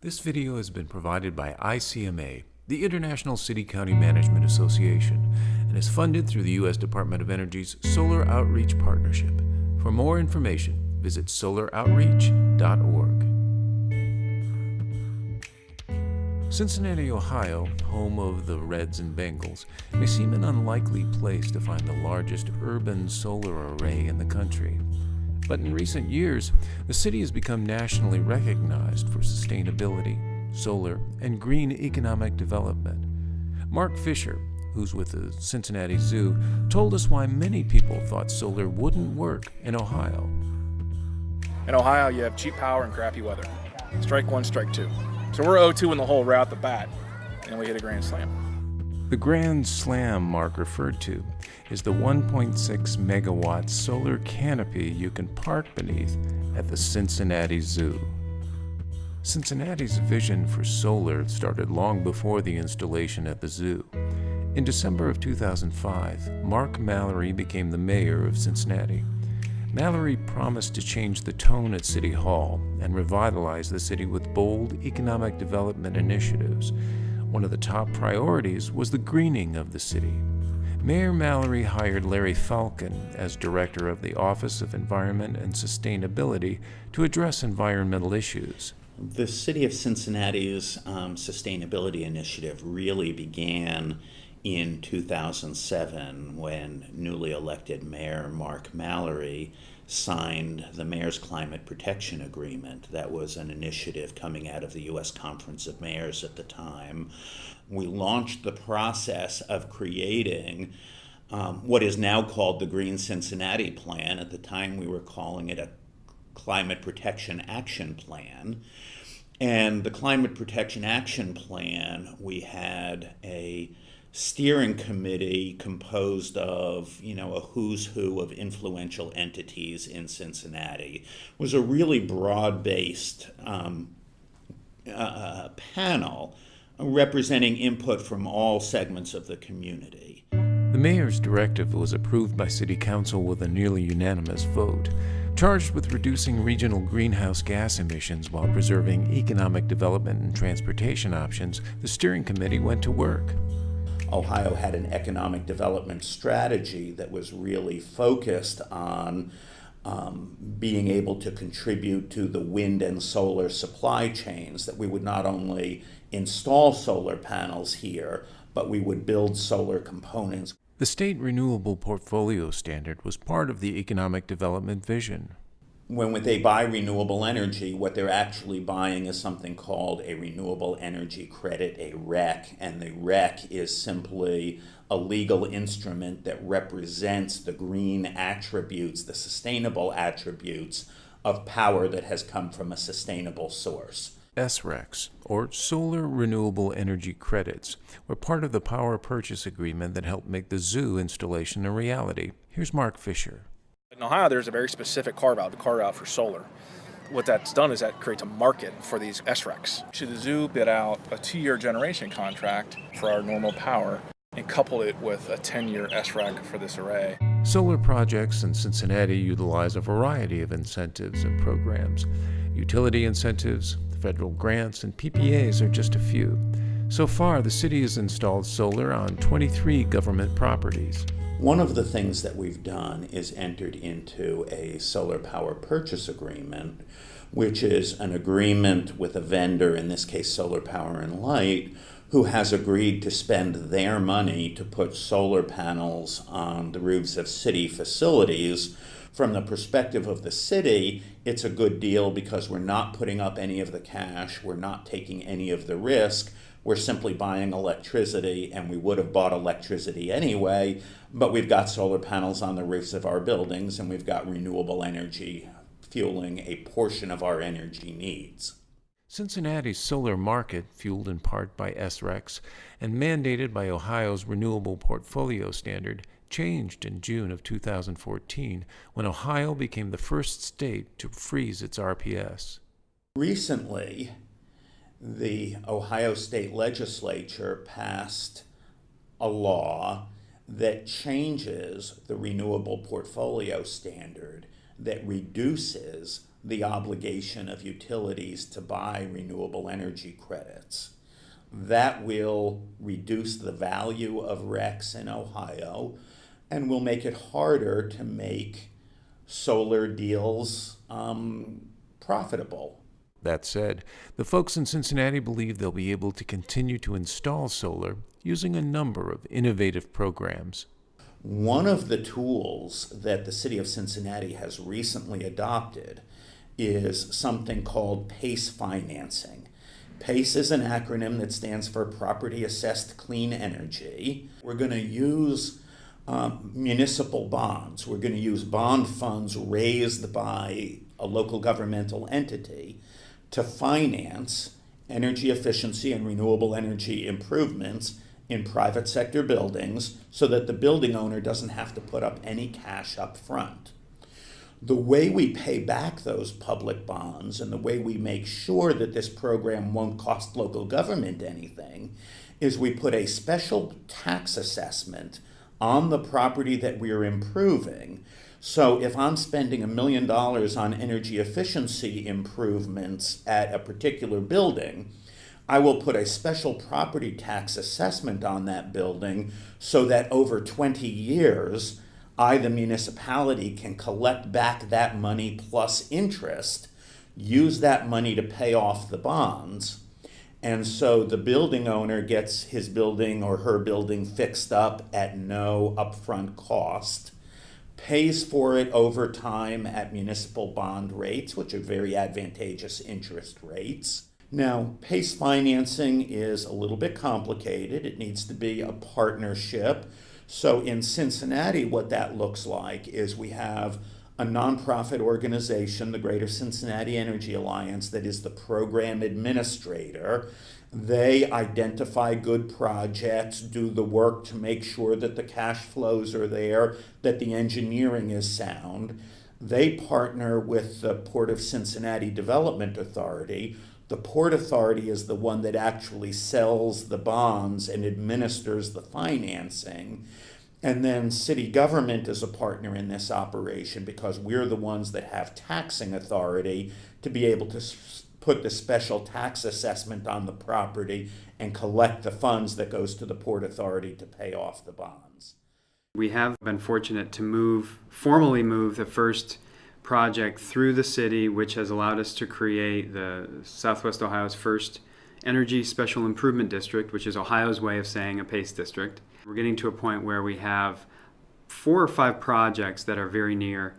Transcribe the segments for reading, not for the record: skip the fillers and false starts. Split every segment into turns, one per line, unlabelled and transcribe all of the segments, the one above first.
This video has been provided by ICMA, the International City-County Management Association, and is funded through the U.S. Department of Energy's Solar Outreach Partnership. For more information, visit solaroutreach.org. Cincinnati, Ohio, home of the Reds and Bengals, may seem an unlikely place to find the largest urban solar array in the country. But in recent years, the city has become nationally recognized for sustainability, solar, and green economic development. Mark Fisher, who's with the Cincinnati Zoo, told us why many people thought solar wouldn't work in Ohio.
In Ohio, you have cheap power and crappy weather. Strike one, strike two. So we're 0-2 in the hole right out the bat, and we hit a grand slam.
The grand slam Mark referred to is the 1.6 megawatt solar canopy you can park beneath at the Cincinnati Zoo. Cincinnati's vision for solar started long before the installation at the zoo. In December of 2005, Mark Mallory became the mayor of Cincinnati. Mallory promised to change the tone at City Hall and revitalize the city with bold economic development initiatives. One of the top priorities was the greening of the city. Mayor Mallory hired Larry Falkin as director of the Office of Environment and Sustainability to address environmental issues.
The City of Cincinnati's sustainability initiative really began in 2007 when newly elected Mayor Mark Mallory signed the Mayor's Climate Protection Agreement. That was an initiative coming out of the U.S. Conference of Mayors at the time. We launched the process of creating what is now called the Green Cincinnati Plan. At the time, we were calling it a Climate Protection Action Plan. And the Climate Protection Action Plan, we had a steering committee composed of, a who's who of influential entities in Cincinnati. It was a really broad-based panel representing input from all segments of the community.
The mayor's directive was approved by City Council with a nearly unanimous vote. Charged with reducing regional greenhouse gas emissions while preserving economic development and transportation options, the steering committee went to work.
Ohio had an economic development strategy that was really focused on being able to contribute to the wind and solar supply chains, that we would not only install solar panels here, but we would build solar components.
The state Renewable Portfolio Standard was part of the economic development vision.
When they buy renewable energy, what they're actually buying is something called a renewable energy credit, a REC, and the REC is simply a legal instrument that represents the green attributes, the sustainable attributes of power that has come from a sustainable source.
SRECs, or Solar Renewable Energy Credits, were part of the power purchase agreement that helped make the zoo installation a reality. Here's Mark Fisher.
In Ohio, there's a very specific carve-out, the carve-out for solar. What that's done is that creates a market for these SRECs. So the zoo bid out a 2-year generation contract for our normal power and coupled it with a 10-year SREC for this array.
Solar projects in Cincinnati utilize a variety of incentives and programs. Utility incentives, federal grants, and PPAs are just a few. So far, the city has installed solar on 23 government properties.
One of the things that we've done is entered into a solar power purchase agreement, which is an agreement with a vendor, in this case Solar Power and Light, who has agreed to spend their money to put solar panels on the roofs of city facilities. From the perspective of the city, it's a good deal because we're not putting up any of the cash, we're not taking any of the risk, we're simply buying electricity, and we would have bought electricity anyway, but we've got solar panels on the roofs of our buildings, and we've got renewable energy fueling a portion of our energy needs.
Cincinnati's solar market, fueled in part by SRECs and mandated by Ohio's Renewable Portfolio Standard, changed in June of 2014 when Ohio became the first state to freeze its RPS.
Recently, the Ohio State Legislature passed a law that changes the Renewable Portfolio Standard, that reduces the obligation of utilities to buy renewable energy credits. That will reduce the value of RECs in Ohio and will make it harder to make solar deals profitable.
That said, the folks in Cincinnati believe they'll be able to continue to install solar using a number of innovative programs.
One of the tools that the city of Cincinnati has recently adopted is something called PACE financing. PACE is an acronym that stands for Property Assessed Clean Energy. We're going to use municipal bonds. We're going to use bond funds raised by a local governmental entity to finance energy efficiency and renewable energy improvements in private sector buildings so that the building owner doesn't have to put up any cash up front. The way we pay back those public bonds and the way we make sure that this program won't cost local government anything is we put a special tax assessment on the property that we're improving. So if I'm spending $1 million on energy efficiency improvements at a particular building, I will put a special property tax assessment on that building so that over 20 years, I, the municipality, can collect back that money plus interest, use that money to pay off the bonds. And so the building owner gets his building or her building fixed up at no upfront cost, pays for it over time at municipal bond rates, which are very advantageous interest rates. Now, PACE financing is a little bit complicated. It needs to be a partnership. So in Cincinnati, what that looks like is we have a nonprofit organization, the Greater Cincinnati Energy Alliance, that is the program administrator. They identify good projects, do the work to make sure that the cash flows are there, that the engineering is sound. They partner with the Port of Cincinnati Development Authority. The Port Authority is the one that actually sells the bonds and administers the financing. And then city government is a partner in this operation because we're the ones that have taxing authority to be able to put the special tax assessment on the property and collect the funds that goes to the Port Authority to pay off the bonds.
We have been fortunate to formally move the first project through the city, which has allowed us to create the Southwest Ohio's first Energy Special Improvement District, which is Ohio's way of saying a PACE district. We're getting to a point where we have 4 or 5 projects that are very near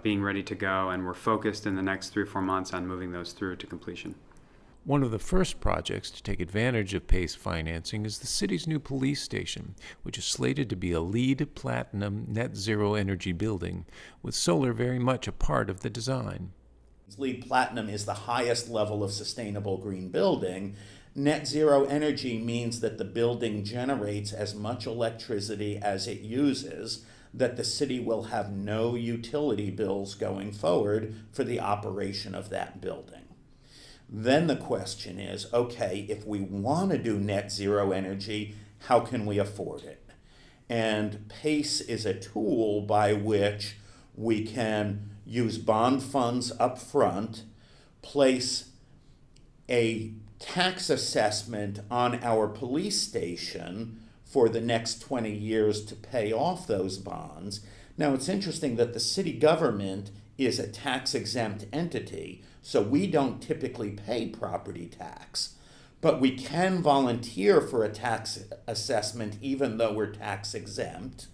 being ready to go, and we're focused in the next 3 or 4 months on moving those through to completion.
One of the first projects to take advantage of PACE financing is the city's new police station, which is slated to be a LEED Platinum net zero energy building, with solar very much a part of the design.
LEED Platinum is the highest level of sustainable green building. Net zero energy means that the building generates as much electricity as it uses, that the city will have no utility bills going forward for the operation of that building. Then the question is, okay, if we want to do net zero energy, how can we afford it? And PACE is a tool by which we can use bond funds up front, place a tax assessment on our police station for the next 20 years to pay off those bonds. Now, it's interesting that the city government is a tax-exempt entity, so we don't typically pay property tax, but we can volunteer for a tax assessment even though we're tax-exempt.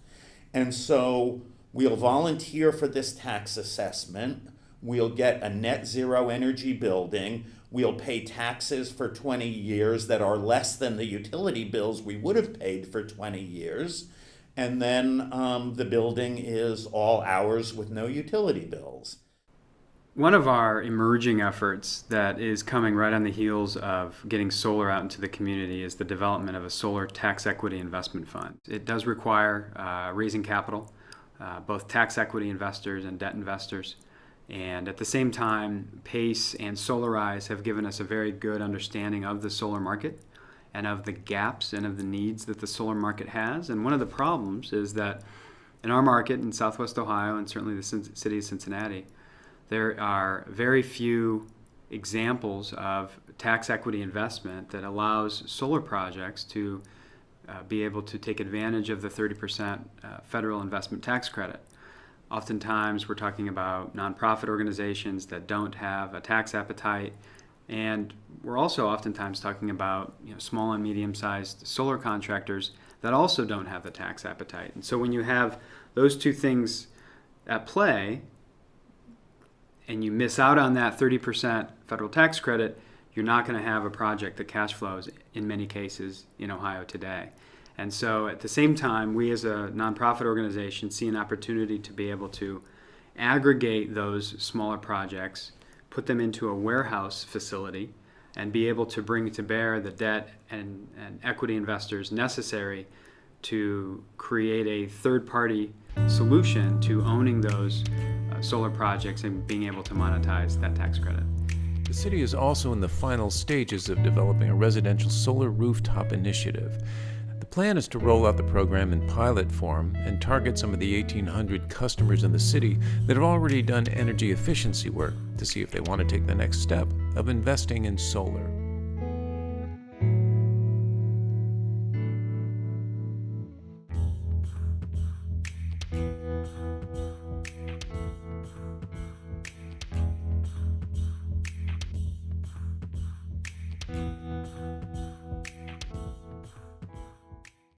And so we'll volunteer for this tax assessment. We'll get a net zero energy building. We'll pay taxes for 20 years that are less than the utility bills we would have paid for 20 years. And then the building is all ours with no utility bills.
One of our emerging efforts that is coming right on the heels of getting solar out into the community is the development of a solar tax equity investment fund. It does require raising capital, both tax equity investors and debt investors. And at the same time, PACE and Solarize have given us a very good understanding of the solar market and of the gaps and of the needs that the solar market has. And one of the problems is that in our market in Southwest Ohio, and certainly the city of Cincinnati, There are very few examples of tax equity investment that allows solar projects to be able to take advantage of the 30% federal investment tax credit. Oftentimes we're talking about nonprofit organizations that don't have a tax appetite, and we're also oftentimes talking about small and medium-sized solar contractors that also don't have the tax appetite. And so when you have those two things at play, and you miss out on that 30% federal tax credit, you're not going to have a project that cash flows in many cases in Ohio today. And so at the same time, we as a nonprofit organization see an opportunity to be able to aggregate those smaller projects, put them into a warehouse facility, and be able to bring to bear the debt and equity investors necessary to create a third-party solution to owning those solar projects and being able to monetize that tax credit.
The city is also in the final stages of developing a residential solar rooftop initiative. The plan is to roll out the program in pilot form and target some of the 1,800 customers in the city that have already done energy efficiency work to see if they want to take the next step of investing in solar.